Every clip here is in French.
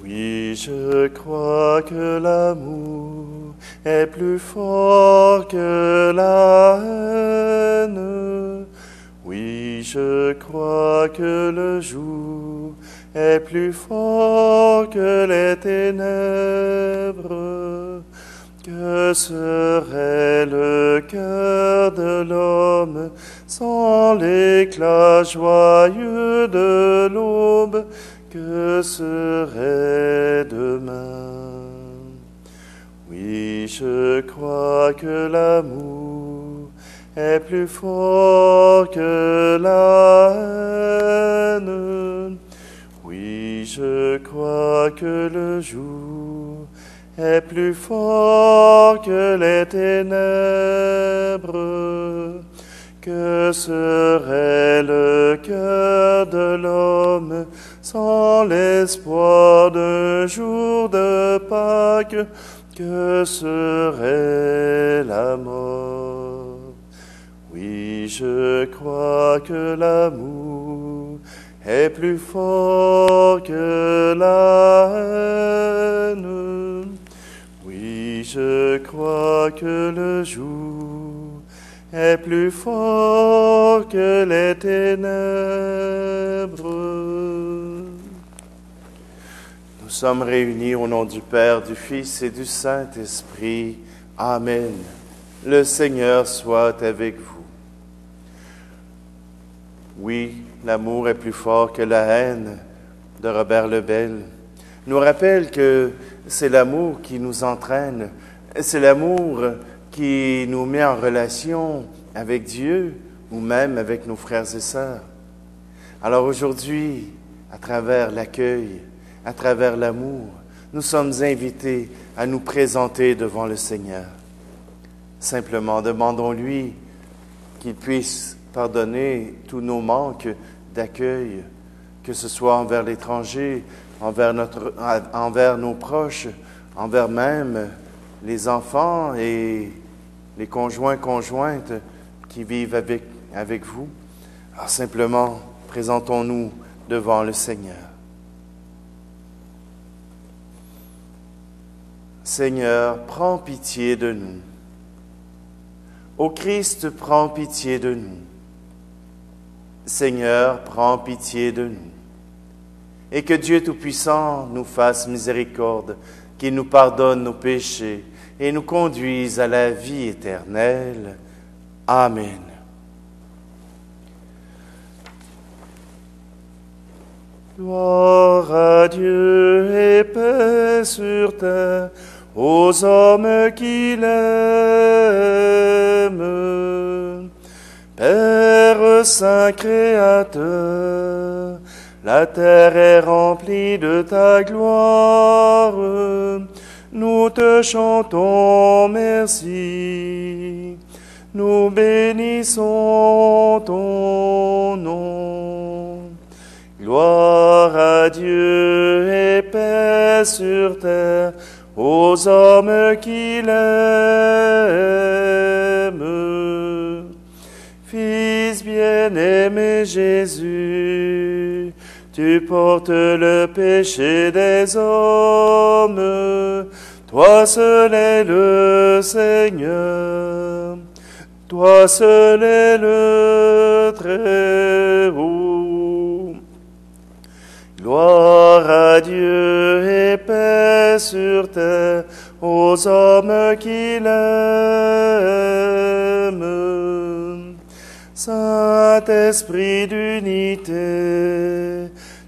Oui, je crois que l'amour est plus fort que la haine. Oui, je crois que le jour est plus fort que les ténèbres. Que serait le cœur de l'homme sans l'éclat joyeux de l'aube? Que serait demain? Oui, je crois que l'amour est plus fort que la haine. Oui, je crois que le jour est plus fort que les ténèbres. Que serait le cœur de l'homme sans l'espoir d'un jour de Pâques? Que serait la mort? Oui, je crois que l'amour est plus fort que la haine. Oui, je crois que le jour est plus fort que les ténèbres. Nous sommes réunis au nom du Père, du Fils et du Saint-Esprit. Amen. Le Seigneur soit avec vous. Oui, l'amour est plus fort que la haine de Robert Lebel nous rappelle que c'est l'amour qui nous entraîne, c'est l'amour qui nous met en relation avec Dieu ou même avec nos frères et sœurs. Alors aujourd'hui, à travers l'accueil, à travers l'amour, nous sommes invités à nous présenter devant le Seigneur. Simplement, demandons-lui qu'il puisse pardonner tous nos manques d'accueil, que ce soit envers l'étranger, envers nos proches, envers même les enfants et les conjointes qui vivent avec vous. Alors simplement, présentons-nous devant le Seigneur. Seigneur, prends pitié de nous. Ô Christ, prends pitié de nous. Seigneur, prends pitié de nous. Et que Dieu Tout-Puissant nous fasse miséricorde, qu'il nous pardonne nos péchés et nous conduise à la vie éternelle. Amen. Gloire à Dieu et paix sur terre, aux hommes qu'il aime. Père Saint Créateur, la terre est remplie de ta gloire. Nous te chantons merci. Nous bénissons ton nom. Gloire à Dieu et paix sur terre, aux hommes qu'il aime. Fils bien-aimé Jésus, tu portes le péché des hommes. Toi seul es le Seigneur. Toi seul es le Très-Haut. Gloire à Dieu et paix sur terre, aux hommes qu'il aime. Saint-Esprit d'unité,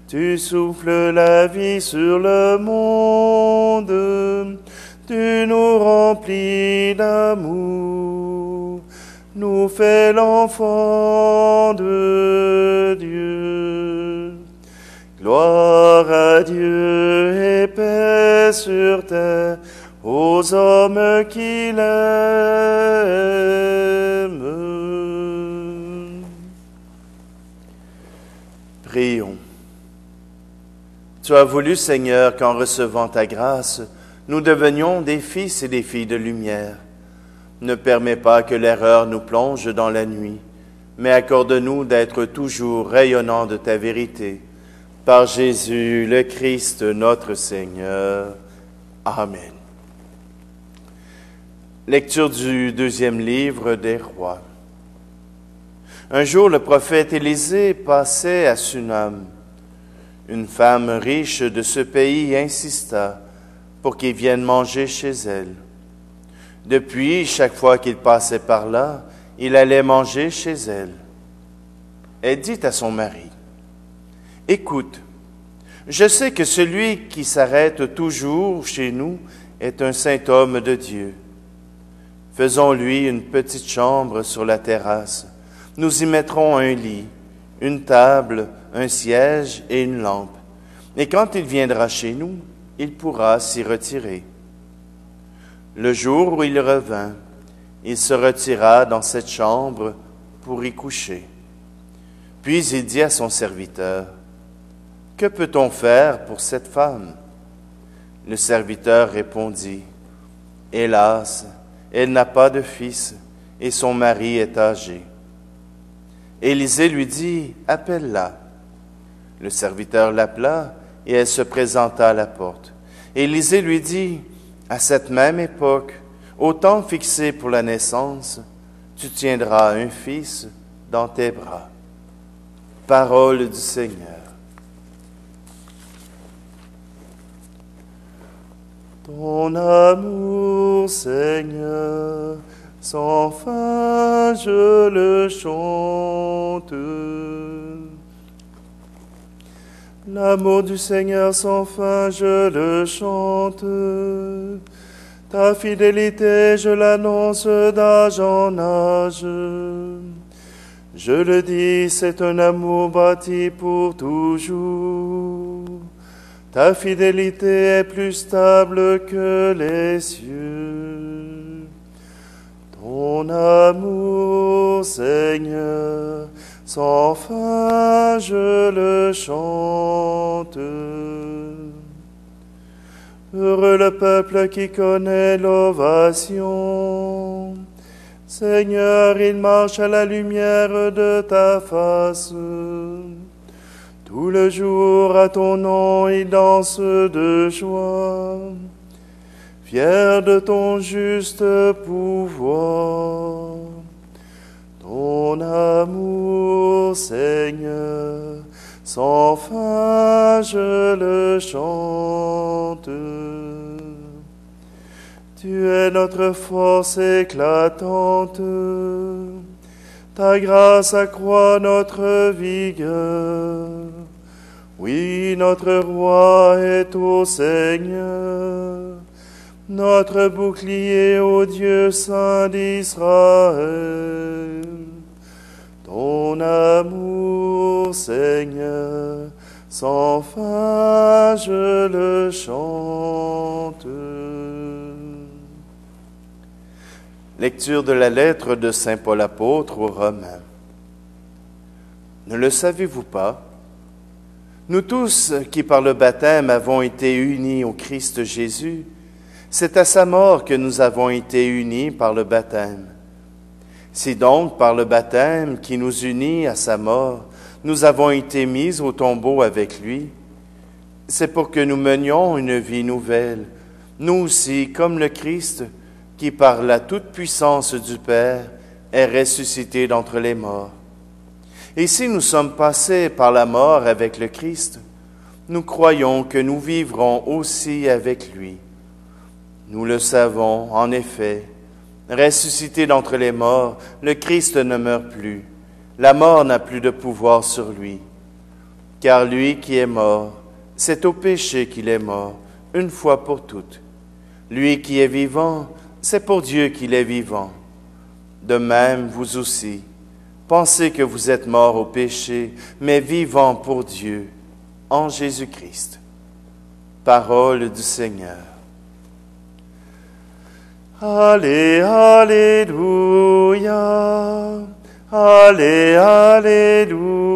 tu souffles la vie sur le monde, tu nous remplis d'amour, nous fais l'enfant de Dieu. Gloire à Dieu et paix sur terre, aux hommes qu'il aime. Prions. Tu as voulu, Seigneur, qu'en recevant ta grâce, nous devenions des fils et des filles de lumière. Ne permets pas que l'erreur nous plonge dans la nuit, mais accorde-nous d'être toujours rayonnants de ta vérité, Par Jésus le Christ notre Seigneur. Amen. Lecture du deuxième livre des Rois. Un jour, le prophète Élisée passait à Sunam. Une femme riche de ce pays insista pour qu'il vienne manger chez elle. Depuis, chaque fois qu'il passait par là, il allait manger chez elle. Elle dit à son mari, « Écoute, je sais que celui qui s'arrête toujours chez nous est un saint homme de Dieu. Faisons-lui une petite chambre sur la terrasse. Nous y mettrons un lit, une table, un siège et une lampe. Et quand il viendra chez nous, il pourra s'y retirer. » Le jour où il revint, il se retira dans cette chambre pour y coucher. Puis il dit à son serviteur, « Que peut-on faire pour cette femme ?» Le serviteur répondit, « Hélas, elle n'a pas de fils et son mari est âgé. » Élisée lui dit, « Appelle-la. » Le serviteur l'appela et elle se présenta à la porte. Élisée lui dit, « À cette même époque, au temps fixé pour la naissance, tu tiendras un fils dans tes bras. » Parole du Seigneur. Ton amour, Seigneur, sans fin je le chante. L'amour du Seigneur sans fin je le chante. Ta fidélité je l'annonce d'âge en âge. Je le dis, c'est un amour bâti pour toujours. Ta fidélité est plus stable que les cieux. Ton amour, Seigneur, sans fin je le chante. Heureux le peuple qui connaît l'ovation. Seigneur, il marche à la lumière de ta face. Tout le jour à ton nom, il danse de joie, fier de ton juste pouvoir. Ton amour, Seigneur, sans fin je le chante. Tu es notre force éclatante, ta grâce accroît notre vigueur. Oui, notre roi est au Seigneur, notre bouclier au Dieu saint d'Israël. Ton amour, Seigneur, sans fin je le chante. Lecture de la lettre de saint Paul apôtre aux Romains. Ne le savez-vous pas? Nous tous qui par le baptême avons été unis au Christ Jésus, c'est à sa mort que nous avons été unis par le baptême. Si donc par le baptême qui nous unit à sa mort, nous avons été mis au tombeau avec lui, c'est pour que nous menions une vie nouvelle, nous aussi comme le Christ, qui par la toute-puissance du Père est ressuscité d'entre les morts. Et si nous sommes passés par la mort avec le Christ, nous croyons que nous vivrons aussi avec lui. Nous le savons, en effet, ressuscité d'entre les morts, le Christ ne meurt plus. La mort n'a plus de pouvoir sur lui. Car lui qui est mort, c'est au péché qu'il est mort, une fois pour toutes. Lui qui est vivant, c'est pour Dieu qu'il est vivant. De même, vous aussi, pensez que vous êtes morts au péché, mais vivants pour Dieu, en Jésus-Christ. Parole du Seigneur. Allez, alléluia, allez, alléluia.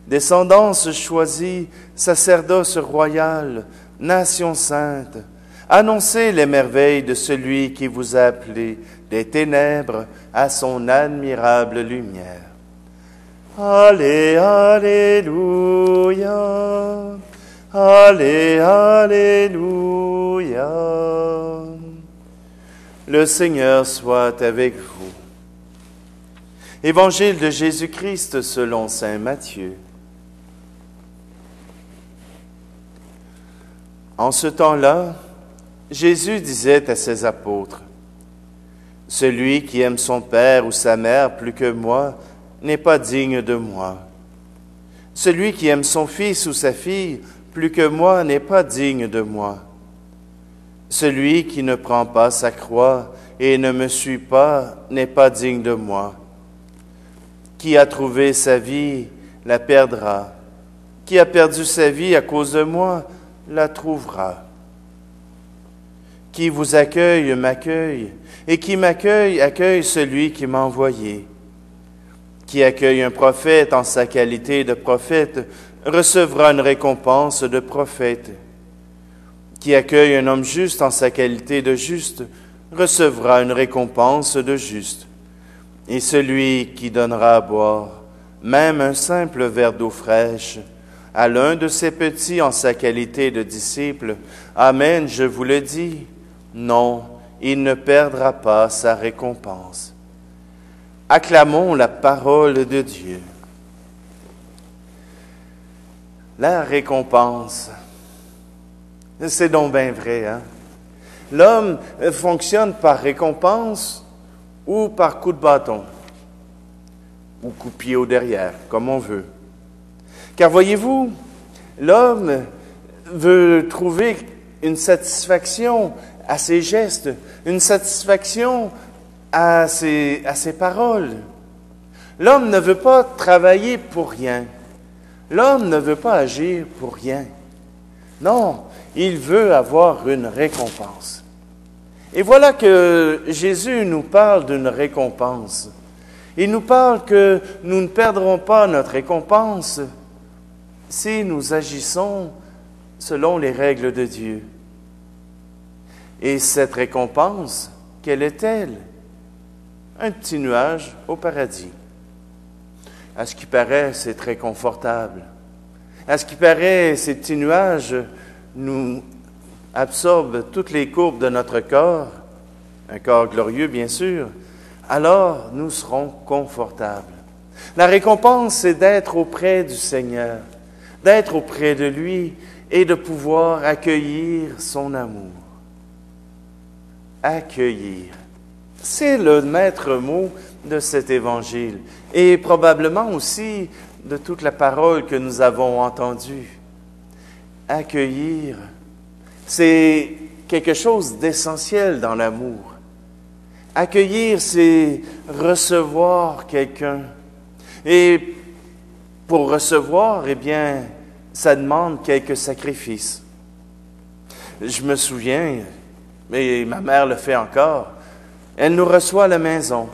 Descendance choisie, sacerdoce royal, nation sainte, annoncez les merveilles de celui qui vous a appelé des ténèbres à son admirable lumière. Allez, alléluia. Allez, alléluia. Le Seigneur soit avec vous. Évangile de Jésus-Christ selon saint Matthieu. En ce temps-là, Jésus disait à ses apôtres, « Celui qui aime son père ou sa mère plus que moi n'est pas digne de moi. Celui qui aime son fils ou sa fille plus que moi n'est pas digne de moi. Celui qui ne prend pas sa croix et ne me suit pas n'est pas digne de moi. Qui a trouvé sa vie la perdra. Qui a perdu sa vie à cause de moi la trouvera. Qui vous accueille m'accueille, et qui m'accueille accueille celui qui m'a envoyé. Qui accueille un prophète en sa qualité de prophète recevra une récompense de prophète. Qui accueille un homme juste en sa qualité de juste recevra une récompense de juste. Et celui qui donnera à boire, même un simple verre d'eau fraîche, à l'un de ses petits en sa qualité de disciple, amen, je vous le dis, non, il ne perdra pas sa récompense. Acclamons la parole de Dieu. La récompense, c'est donc bien vrai, hein? L'homme fonctionne par récompense ou par coup de bâton, ou coup de pied au derrière, comme on veut. Car voyez-vous, l'homme veut trouver une satisfaction à ses gestes, une satisfaction à ses paroles. L'homme ne veut pas travailler pour rien. L'homme ne veut pas agir pour rien. Non, il veut avoir une récompense. Et voilà que Jésus nous parle d'une récompense. Il nous parle que nous ne perdrons pas notre récompense si nous agissons selon les règles de Dieu. Et cette récompense, quelle est-elle? Un petit nuage au paradis. À ce qui paraît, c'est très confortable. À ce qui paraît, ces petits nuages nous absorbent toutes les courbes de notre corps, un corps glorieux bien sûr, alors nous serons confortables. La récompense, c'est d'être auprès du Seigneur, d'être auprès de lui et de pouvoir accueillir son amour. Accueillir. C'est le maître mot de cet évangile et probablement aussi de toute la parole que nous avons entendue. Accueillir, c'est quelque chose d'essentiel dans l'amour. Accueillir, c'est recevoir quelqu'un. Et pour recevoir, eh bien, ça demande quelques sacrifices. Je me souviens, mais ma mère le fait encore, elle nous reçoit à la maison.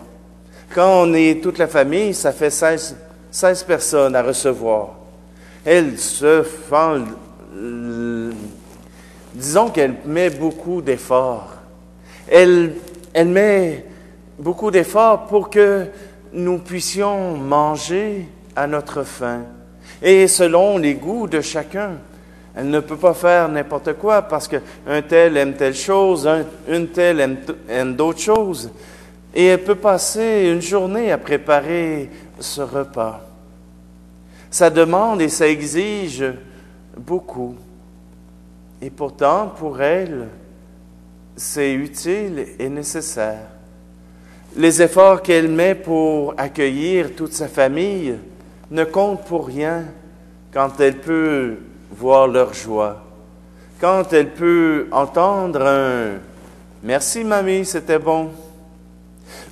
Quand on est toute la famille, ça fait 16 personnes à recevoir. Elle se fend, disons qu'elle met beaucoup d'efforts. Elle met beaucoup d'efforts pour que nous puissions manger à notre faim. Et selon les goûts de chacun, elle ne peut pas faire n'importe quoi parce qu'un tel aime telle chose, une telle aime d'autres choses. Et elle peut passer une journée à préparer ce repas. Ça demande et ça exige beaucoup. Et pourtant, pour elle, c'est utile et nécessaire. Les efforts qu'elle met pour accueillir toute sa famille ne comptent pour rien quand elle peut voir leur joie, quand elle peut entendre un « Merci mamie, c'était bon ».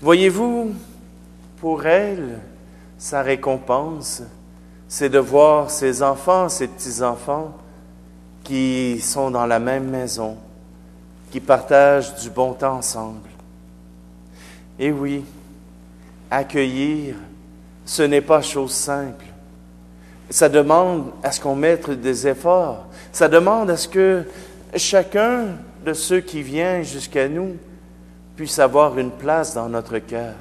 Voyez-vous, pour elle, sa récompense, c'est de voir ses enfants, ses petits-enfants qui sont dans la même maison, qui partagent du bon temps ensemble. Et oui, accueillir, ce n'est pas chose simple. Ça demande à ce qu'on mette des efforts. Ça demande à ce que chacun de ceux qui viennent jusqu'à nous puisse avoir une place dans notre cœur.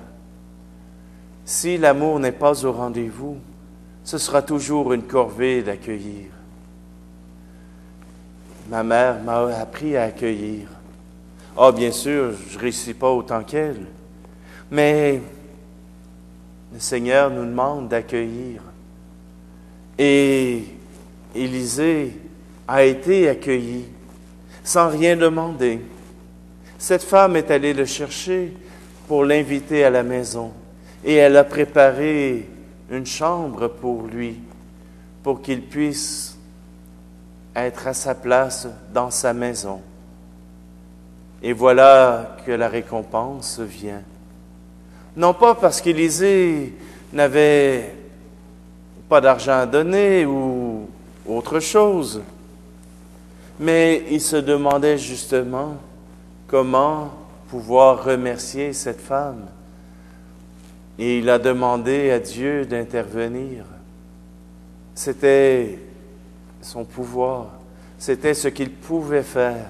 Si l'amour n'est pas au rendez-vous, ce sera toujours une corvée d'accueillir. Ma mère m'a appris à accueillir. Ah, bien sûr, je ne réussis pas autant qu'elle, mais le Seigneur nous demande d'accueillir. Et Élisée a été accueilli sans rien demander. Cette femme est allée le chercher pour l'inviter à la maison et elle a préparé une chambre pour lui, pour qu'il puisse être à sa place dans sa maison. Et voilà que la récompense vient. Non pas parce qu'Élisée n'avait pas d'argent à donner ou autre chose, mais il se demandait justement comment pouvoir remercier cette femme. Et il a demandé à Dieu d'intervenir. C'était son pouvoir, c'était ce qu'il pouvait faire.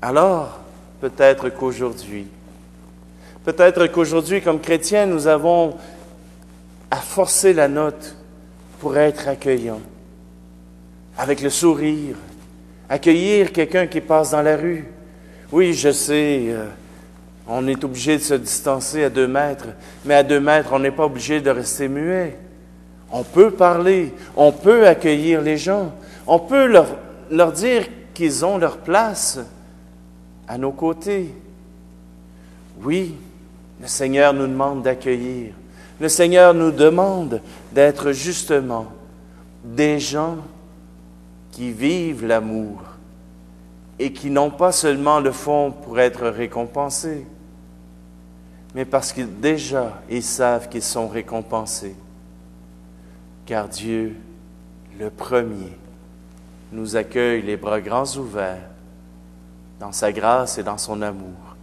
Alors, peut-être qu'aujourd'hui, comme chrétiens, nous avons à forcer la note pour être accueillants, avec le sourire, accueillir quelqu'un qui passe dans la rue. Oui, je sais, on est obligé de se distancer à 2 mètres, mais à 2 mètres, on n'est pas obligé de rester muet. On peut parler, on peut accueillir les gens, on peut leur dire qu'ils ont leur place à nos côtés. Oui, le Seigneur nous demande d'accueillir. Le Seigneur nous demande d'être justement des gens qui vivent l'amour et qui n'ont pas seulement le fond pour être récompensés, mais parce que déjà ils savent qu'ils sont récompensés. Car Dieu, le premier, nous accueille les bras grands ouverts dans sa grâce et dans son amour.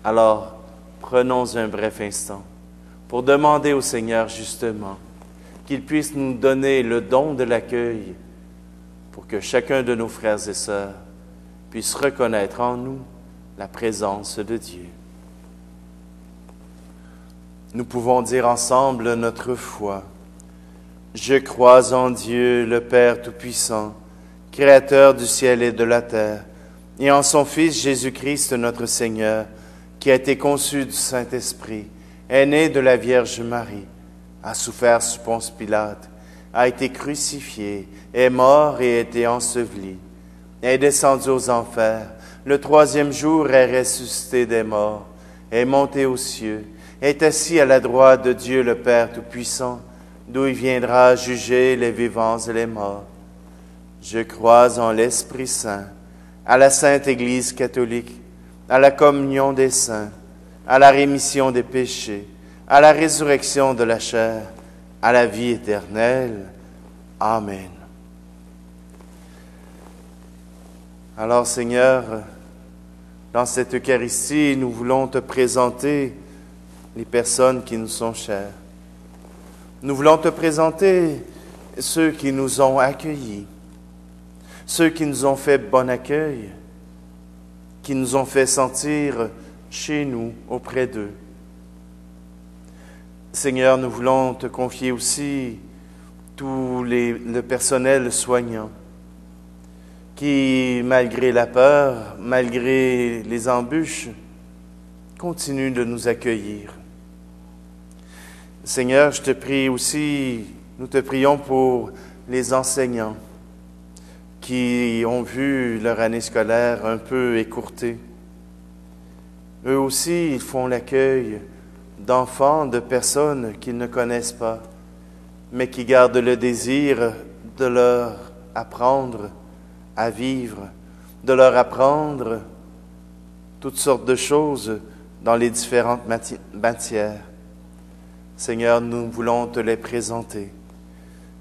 Alors, prenons un bref instant pour demander au Seigneur justement qu'il puisse nous donner le don de l'accueil pour que chacun de nos frères et sœurs puisse reconnaître en nous la présence de Dieu. Nous pouvons dire ensemble notre foi. Je crois en Dieu, le Père Tout-Puissant, Créateur du ciel et de la terre, et en son Fils Jésus-Christ notre Seigneur, qui a été conçu du Saint-Esprit, est né de la Vierge Marie, a souffert sous Ponce Pilate, a été crucifié, est mort et a été enseveli, est descendu aux enfers, le 3e jour est ressuscité des morts, est monté aux cieux, est assis à la droite de Dieu le Père Tout-Puissant, d'où il viendra juger les vivants et les morts. Je crois en l'Esprit Saint, à la Sainte Église catholique, à la communion des saints, à la rémission des péchés, à la résurrection de la chair, à la vie éternelle. Amen. Alors, Seigneur, dans cette Eucharistie, nous voulons te présenter les personnes qui nous sont chères. Nous voulons te présenter ceux qui nous ont accueillis, ceux qui nous ont fait bon accueil, qui nous ont fait sentir chez nous, auprès d'eux. Seigneur, nous voulons te confier aussi tout le personnel soignant qui, malgré la peur, malgré les embûches, continue de nous accueillir. Seigneur, je te prie aussi, nous te prions pour les enseignants qui ont vu leur année scolaire un peu écourtée. Eux aussi, ils font l'accueil d'enfants, de personnes qu'ils ne connaissent pas, mais qui gardent le désir de leur apprendre à vivre, de leur apprendre toutes sortes de choses dans les différentes matières. Seigneur, nous voulons te les présenter.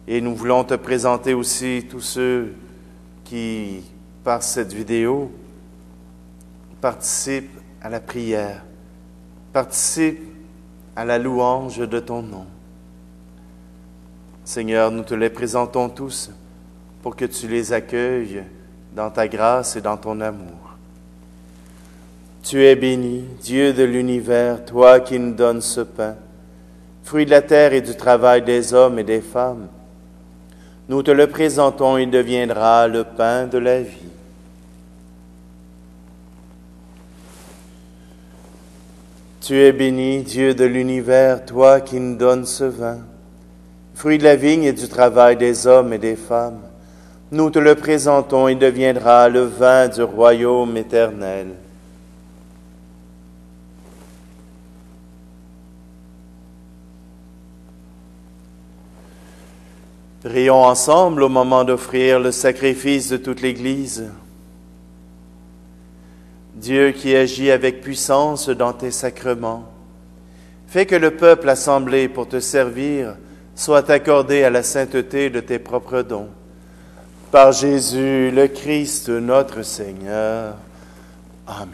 Et nous voulons te présenter aussi tous ceux qui, par cette vidéo, participent à la prière, participent à la louange de ton nom. Seigneur, nous te les présentons tous pour que tu les accueilles dans ta grâce et dans ton amour. Tu es béni, Dieu de l'univers, toi qui nous donnes ce pain. fruit de la terre et du travail des hommes et des femmes. Nous te le présentons, il deviendra le pain de la vie. Tu es béni, Dieu de l'univers, toi qui nous donnes ce vin, fruit de la vigne et du travail des hommes et des femmes. Nous te le présentons, il deviendra le vin du royaume éternel. Prions ensemble au moment d'offrir le sacrifice de toute l'Église. Dieu qui agit avec puissance dans tes sacrements, fais que le peuple assemblé pour te servir soit accordé à la sainteté de tes propres dons. Par Jésus le Christ, notre Seigneur. Amen.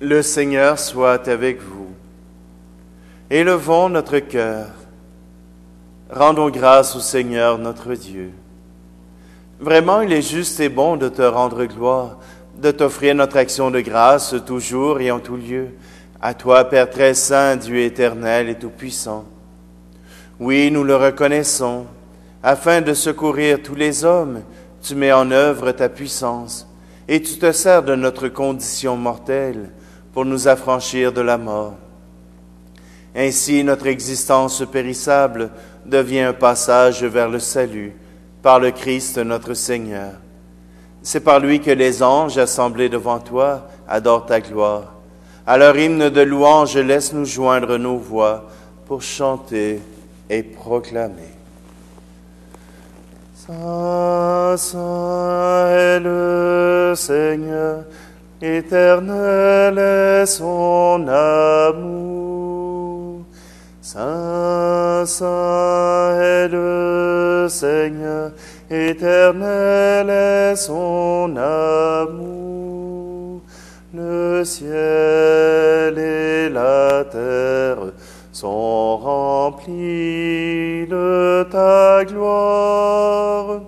Le Seigneur soit avec vous. Élevons notre cœur. Rendons grâce au Seigneur notre Dieu. Vraiment, il est juste et bon de te rendre gloire, de t'offrir notre action de grâce toujours et en tout lieu. À toi, Père très saint, Dieu éternel et tout-puissant. Oui, nous le reconnaissons. Afin de secourir tous les hommes, tu mets en œuvre ta puissance et tu te sers de notre condition mortelle pour nous affranchir de la mort. Ainsi, notre existence périssable devient un passage vers le salut par le Christ notre Seigneur. C'est par lui que les anges assemblés devant toi adorent ta gloire. À leur hymne de louange, laisse-nous joindre nos voix pour chanter et proclamer. Saint, saint est le Seigneur, éternel est son amour. Saint, saint est le Seigneur, éternel est son amour. Le ciel et la terre sont remplis de ta gloire.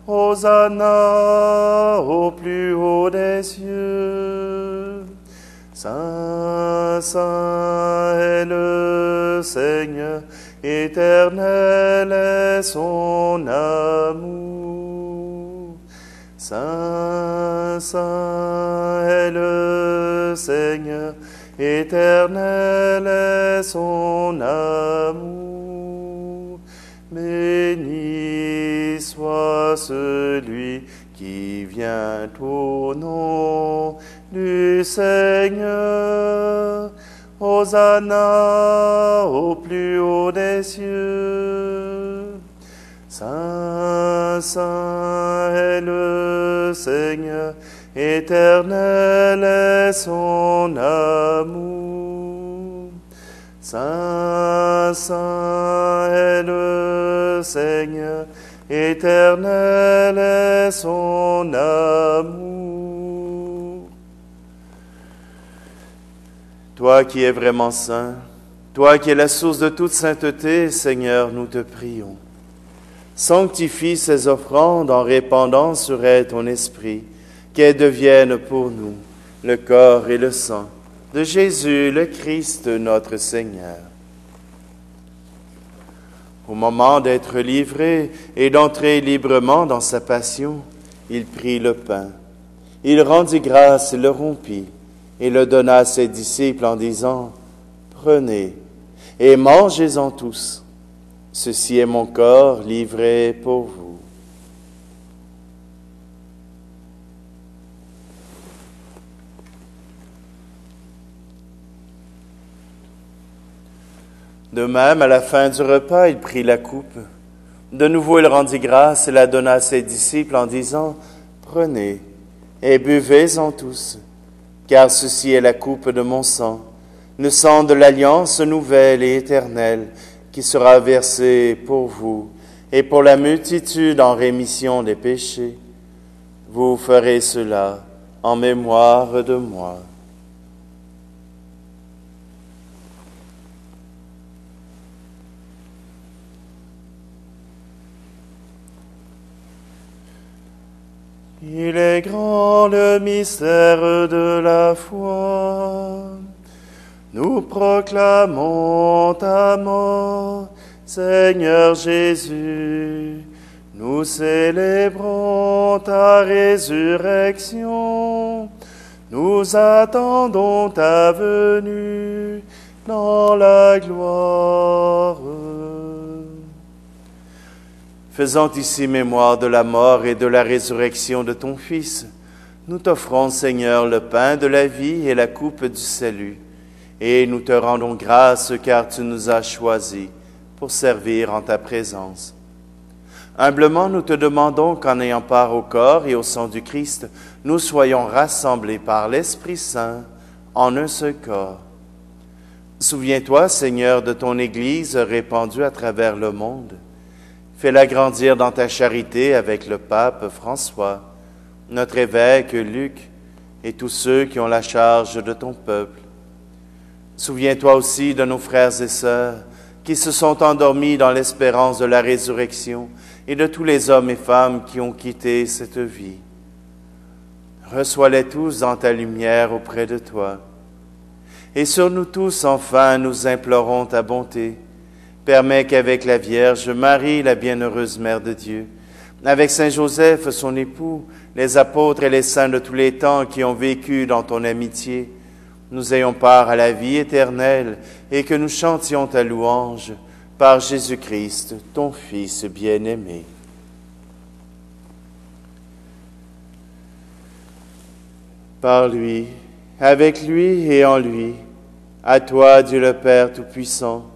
Hosanna au plus haut des cieux. Saint, saint est le Seigneur, éternel est son amour. Saint, saint est le Seigneur, éternel est son amour. Béni soit celui qui vient au nom du Seigneur. Hosanna au plus haut des cieux. Saint, saint est le Seigneur, éternel est son amour. Saint, saint est le Seigneur, éternel est son amour. Toi qui es vraiment saint, toi qui es la source de toute sainteté, Seigneur, nous te prions. Sanctifie ces offrandes en répandant sur elles ton esprit, qu'elles deviennent pour nous le corps et le sang de Jésus, le Christ, notre Seigneur. Au moment d'être livré et d'entrer librement dans sa passion, il prit le pain. Il rendit grâce et le rompit, et le donna à ses disciples en disant, « Prenez et mangez-en tous. Ceci est mon corps livré pour vous. » De même, à la fin du repas, il prit la coupe. De nouveau, il rendit grâce et la donna à ses disciples en disant, « Prenez et buvez-en tous, car ceci est la coupe de mon sang, le sang de l'alliance nouvelle et éternelle, qui sera versé pour vous et pour la multitude en rémission des péchés. Vous ferez cela en mémoire de moi. » Il est grand le mystère de la foi. Nous proclamons ta mort, Seigneur Jésus. Nous célébrons ta résurrection. Nous attendons ta venue dans la gloire. Faisant ici mémoire de la mort et de la résurrection de ton Fils, nous t'offrons, Seigneur, le pain de la vie et la coupe du salut. Et nous te rendons grâce car tu nous as choisis pour servir en ta présence. Humblement, nous te demandons qu'en ayant part au corps et au sang du Christ, nous soyons rassemblés par l'Esprit Saint en un seul corps. Souviens-toi, Seigneur, de ton Église répandue à travers le monde. Fais-la grandir dans ta charité avec le pape François, notre évêque Luc et tous ceux qui ont la charge de ton peuple. Souviens-toi aussi de nos frères et sœurs qui se sont endormis dans l'espérance de la résurrection et de tous les hommes et femmes qui ont quitté cette vie. Reçois-les tous dans ta lumière auprès de toi. Et sur nous tous, enfin, nous implorons ta bonté. Permets qu'avec la Vierge Marie, la bienheureuse Mère de Dieu, avec Saint Joseph, son époux, les apôtres et les saints de tous les temps qui ont vécu dans ton amitié, nous ayons part à la vie éternelle et que nous chantions ta louange par Jésus-Christ, ton Fils bien-aimé. Par lui, avec lui et en lui, à toi, Dieu le Père Tout-Puissant,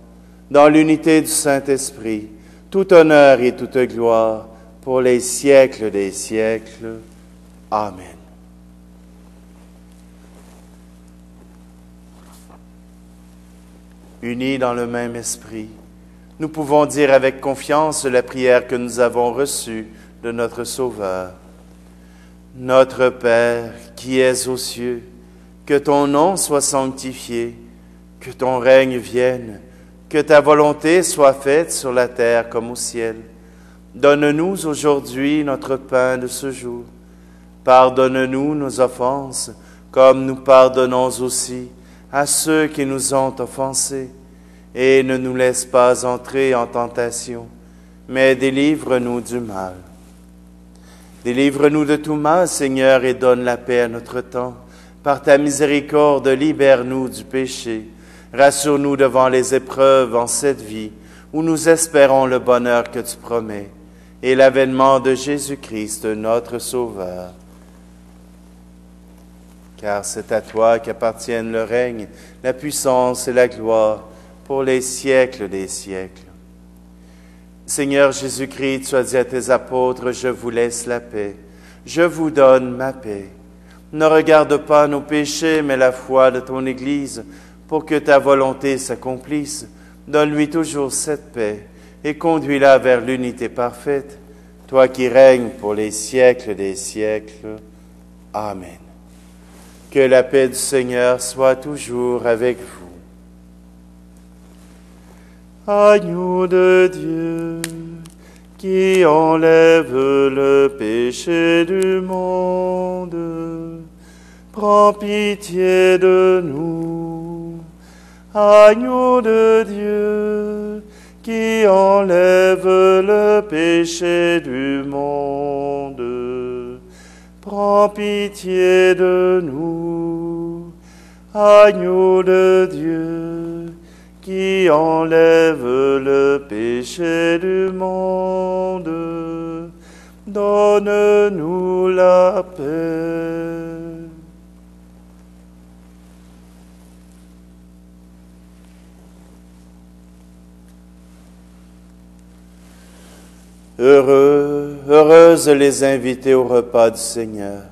dans l'unité du Saint-Esprit, tout honneur et toute gloire pour les siècles des siècles. Amen. Unis dans le même esprit, nous pouvons dire avec confiance la prière que nous avons reçue de notre Sauveur. Notre Père qui es aux cieux, que ton nom soit sanctifié, que ton règne vienne, que ta volonté soit faite sur la terre comme au ciel. Donne-nous aujourd'hui notre pain de ce jour. Pardonne-nous nos offenses, comme nous pardonnons aussi à ceux qui nous ont offensés. Et ne nous laisse pas entrer en tentation, mais délivre-nous du mal. Délivre-nous de tout mal, Seigneur, et donne la paix à notre temps. Par ta miséricorde, libère-nous du péché. Rassure-nous devant les épreuves en cette vie, où nous espérons le bonheur que tu promets, et l'avènement de Jésus-Christ, notre Sauveur. Car c'est à toi qu'appartiennent le règne, la puissance et la gloire, pour les siècles des siècles. Seigneur Jésus-Christ, tu as dit à tes apôtres, je vous laisse la paix, je vous donne ma paix. Ne regarde pas nos péchés, mais la foi de ton Église, pour que ta volonté s'accomplisse. Donne-lui toujours cette paix et conduis-la vers l'unité parfaite, toi qui règnes pour les siècles des siècles. Amen. Que la paix du Seigneur soit toujours avec vous. Agneau de Dieu, qui enlève le péché du monde, prends pitié de nous. Agneau de Dieu, qui enlève le péché du monde, prends pitié de nous. Agneau de Dieu, qui enlève le péché du monde, donne-nous la paix. Heureuses les invités au repas du Seigneur.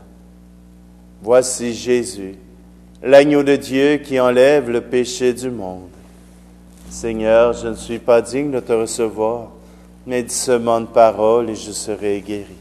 Voici Jésus, l'agneau de Dieu qui enlève le péché du monde. Seigneur, je ne suis pas digne de te recevoir, mais dis seulement une parole et je serai guéri.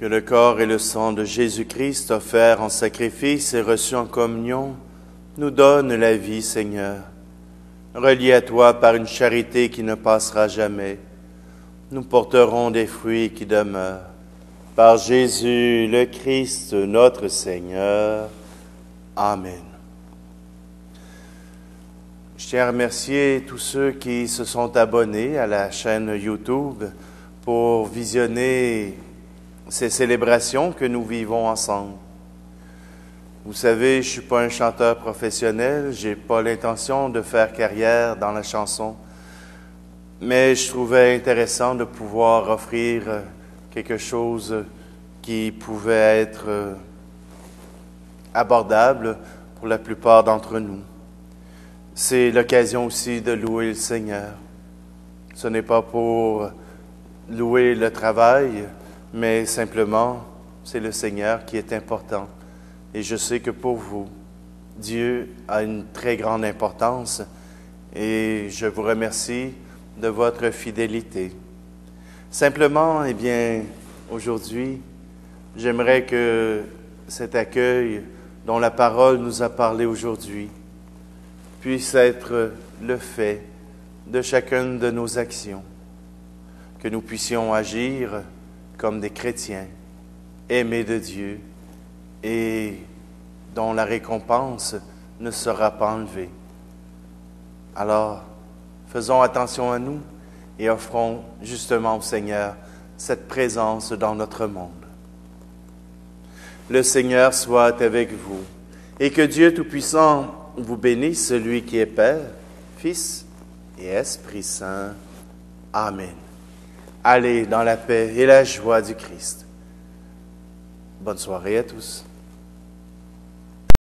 Que le corps et le sang de Jésus-Christ offerts en sacrifice et reçus en communion nous donnent la vie, Seigneur. Reliés à toi par une charité qui ne passera jamais, nous porterons des fruits qui demeurent. Par Jésus le Christ, notre Seigneur. Amen. Je tiens à remercier tous ceux qui se sont abonnés à la chaîne YouTube pour visionner ces célébrations que nous vivons ensemble. Vous savez, je ne suis pas un chanteur professionnel, je n'ai pas l'intention de faire carrière dans la chanson, mais je trouvais intéressant de pouvoir offrir quelque chose qui pouvait être abordable pour la plupart d'entre nous. C'est l'occasion aussi de louer le Seigneur. Ce n'est pas pour louer le travail, mais simplement, c'est le Seigneur qui est important. Et je sais que pour vous, Dieu a une très grande importance et je vous remercie de votre fidélité. Simplement, eh bien, aujourd'hui, j'aimerais que cet accueil dont la parole nous a parlé aujourd'hui puisse être le fait de chacune de nos actions, que nous puissions agir comme des chrétiens, aimés de Dieu et dont la récompense ne sera pas enlevée. Alors, faisons attention à nous et offrons justement au Seigneur cette présence dans notre monde. Le Seigneur soit avec vous et que Dieu Tout-Puissant vous bénisse, celui qui est Père, Fils et Esprit Saint. Amen. Allez dans la paix et la joie du Christ. Bonne soirée à tous.